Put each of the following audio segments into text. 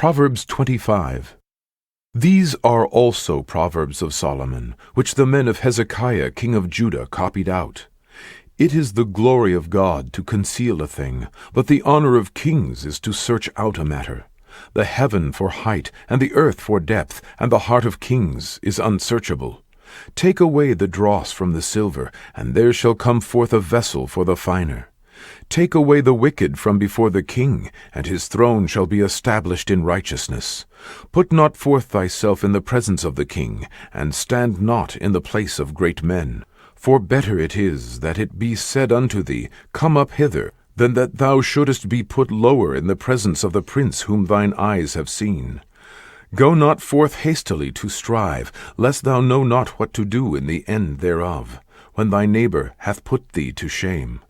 Proverbs 25. These are also proverbs of Solomon, which the men of Hezekiah king of Judah copied out. It is the glory of God to conceal a thing, but the honor of kings is to search out a matter. The heaven for height, and the earth for depth, and the heart of kings is unsearchable. Take away the dross from the silver, and there shall come forth a vessel for the finer. Take away the wicked from before the king, and his throne shall be established in righteousness. Put not forth thyself in the presence of the king, and stand not in the place of great men. For better it is that it be said unto thee, Come up hither, than that thou shouldest be put lower in the presence of the prince whom thine eyes have seen. Go not forth hastily to strive, lest thou know not what to do in the end thereof, when thy neighbor hath put thee to shame.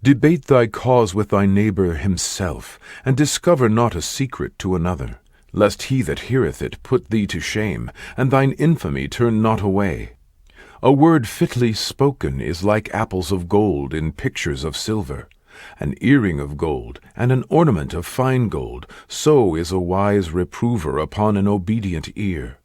Debate thy cause with thy neighbor himself, and discover not a secret to another, lest he that heareth it put thee to shame, and thine infamy turn not away. A word fitly spoken is like apples of gold in pictures of silver. An earring of gold, and an ornament of fine gold, so is a wise reprover upon an obedient ear.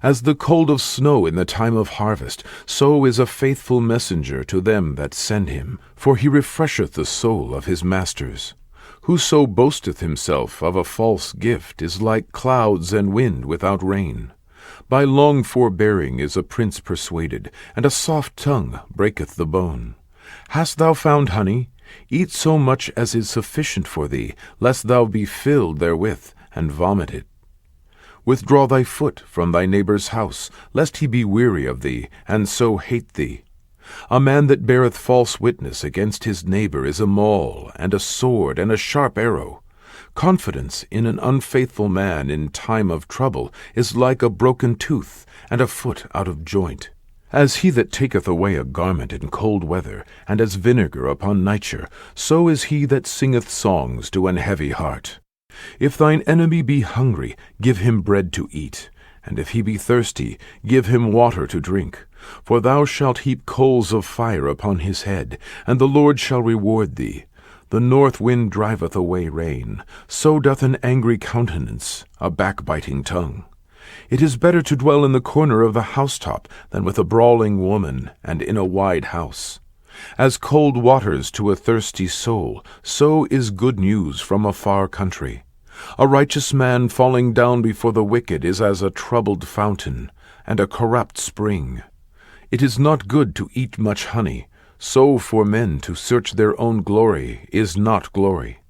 As the cold of snow in the time of harvest, so is a faithful messenger to them that send him, for he refresheth the soul of his masters. Whoso boasteth himself of a false gift is like clouds and wind without rain. By long forbearing is a prince persuaded, and a soft tongue breaketh the bone. Hast thou found honey? Eat so much as is sufficient for thee, lest thou be filled therewith, and vomit it. Withdraw thy foot from thy neighbor's house, lest he be weary of thee, and so hate thee. A man that beareth false witness against his neighbor is a maul, and a sword, and a sharp arrow. Confidence in an unfaithful man in time of trouble is like a broken tooth, and a foot out of joint. As he that taketh away a garment in cold weather, and as vinegar upon nitre, so is he that singeth songs to an heavy heart. If thine enemy be hungry, give him bread to eat, and if he be thirsty, give him water to drink. For thou shalt heap coals of fire upon his head, and the Lord shall reward thee. The north wind driveth away rain, so doth an angry countenance, a backbiting tongue. It is better to dwell in the corner of the housetop than with a brawling woman, and in a wide house. As cold waters to a thirsty soul, so is good news from a far country. A righteous man falling down before the wicked is as a troubled fountain, and a corrupt spring. It is not good to eat much honey, so for men to search their own glory is not glory.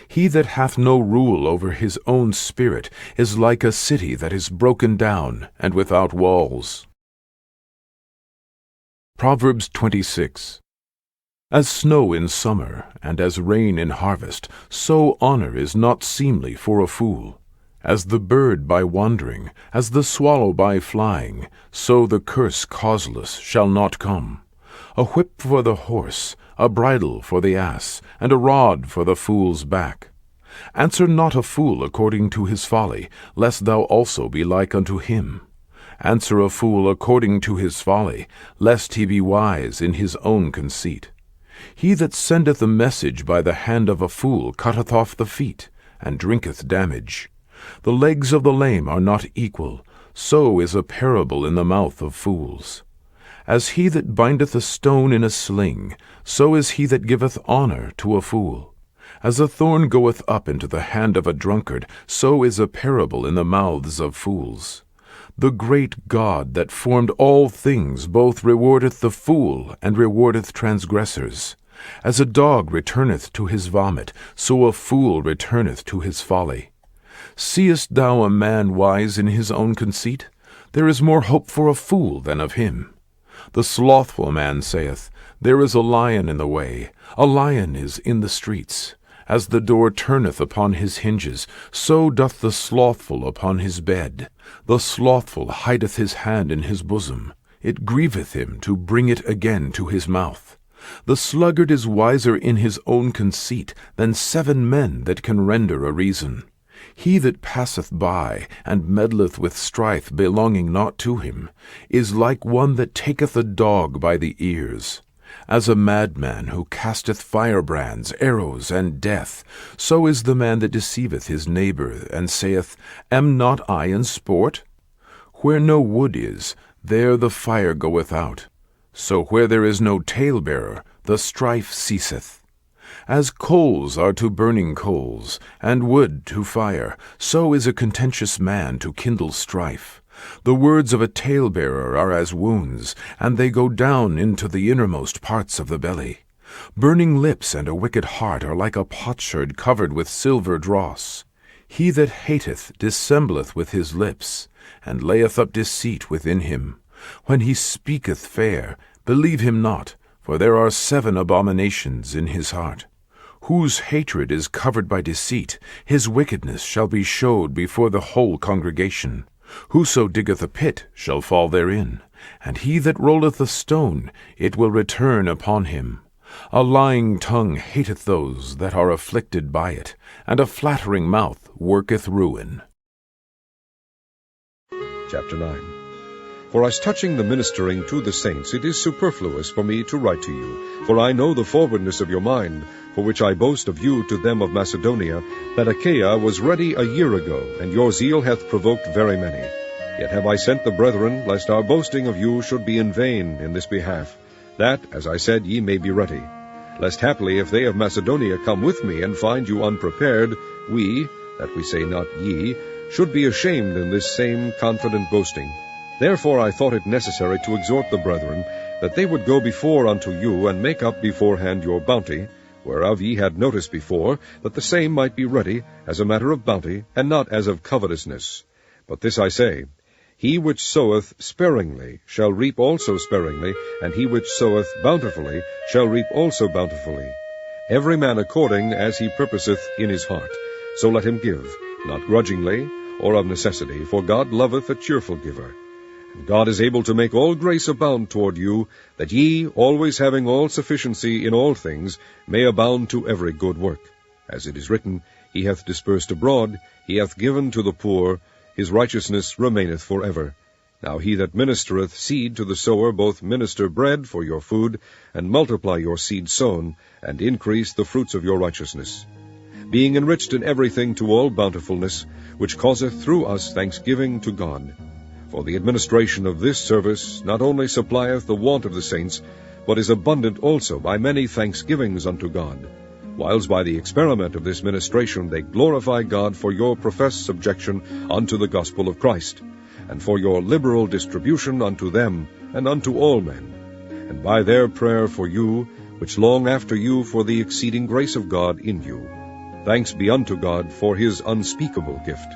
He that hath no rule over his own spirit is like a city that is broken down and without walls. Proverbs 26. As snow in summer, and as rain in harvest, so honor is not seemly for a fool. As the bird by wandering, as the swallow by flying, so the curse causeless shall not come. A whip for the horse, a bridle for the ass, and a rod for the fool's back. Answer not a fool according to his folly, lest thou also be like unto him. Answer a fool according to his folly, lest he be wise in his own conceit. He that sendeth a message by the hand of a fool cutteth off the feet, and drinketh damage. The legs of the lame are not equal, so is a parable in the mouth of fools. As he that bindeth a stone in a sling, so is he that giveth honor to a fool. As a thorn goeth up into the hand of a drunkard, so is a parable in the mouths of fools. The great God that formed all things both rewardeth the fool and rewardeth transgressors. As a dog returneth to his vomit, so a fool returneth to his folly. Seest thou a man wise in his own conceit? There is more hope for a fool than of him. The slothful man saith, There is a lion in the way, a lion is in the streets. As the door turneth upon his hinges, so doth the slothful upon his bed. The slothful hideth his hand in his bosom. It grieveth him to bring it again to his mouth. The sluggard is wiser in his own conceit than 7 men that can render a reason. He that passeth by, and meddleth with strife belonging not to him, is like one that taketh a dog by the ears. As a madman who casteth firebrands, arrows, and death, so is the man that deceiveth his neighbor, and saith, Am not I in sport? Where no wood is, there the fire goeth out. So where there is no talebearer, the strife ceaseth. As coals are to burning coals, and wood to fire, so is a contentious man to kindle strife. The words of a talebearer are as wounds, and they go down into the innermost parts of the belly. Burning lips and a wicked heart are like a potsherd covered with silver dross. He that hateth dissembleth with his lips, and layeth up deceit within him. When he speaketh fair, believe him not, for there are 7 abominations in his heart. Whose hatred is covered by deceit, his wickedness shall be showed before the whole congregation. Whoso diggeth a pit shall fall therein, and he that rolleth a stone, it will return upon him. A lying tongue hateth those that are afflicted by it, and a flattering mouth worketh ruin. Chapter 9. For as touching the ministering to the saints, it is superfluous for me to write to you, for I know the forwardness of your mind, for which I boast of you to them of Macedonia, that Achaia was ready a year ago, and your zeal hath provoked very many. Yet have I sent the brethren, lest our boasting of you should be in vain in this behalf, that, as I said, ye may be ready. Lest haply, if they of Macedonia come with me, and find you unprepared, we, that we say not ye, should be ashamed in this same confident boasting. Therefore I thought it necessary to exhort the brethren, that they would go before unto you, and make up beforehand your bounty, whereof ye had notice before, that the same might be ready, as a matter of bounty, and not as of covetousness. But this I say, he which soweth sparingly shall reap also sparingly, and he which soweth bountifully shall reap also bountifully. Every man according as he purposeth in his heart, so let him give, not grudgingly, or of necessity, for God loveth a cheerful giver. And God is able to make all grace abound toward you, that ye, always having all sufficiency in all things, may abound to every good work. As it is written, He hath dispersed abroad, He hath given to the poor, His righteousness remaineth forever. Now he that ministereth seed to the sower both minister bread for your food, and multiply your seed sown, and increase the fruits of your righteousness, being enriched in everything to all bountifulness, which causeth through us thanksgiving to God. For the administration of this service not only supplieth the want of the saints, but is abundant also by many thanksgivings unto God, whiles by the experiment of this ministration they glorify God for your professed subjection unto the gospel of Christ, and for your liberal distribution unto them and unto all men, and by their prayer for you, which long after you for the exceeding grace of God in you. Thanks be unto God for His unspeakable gift.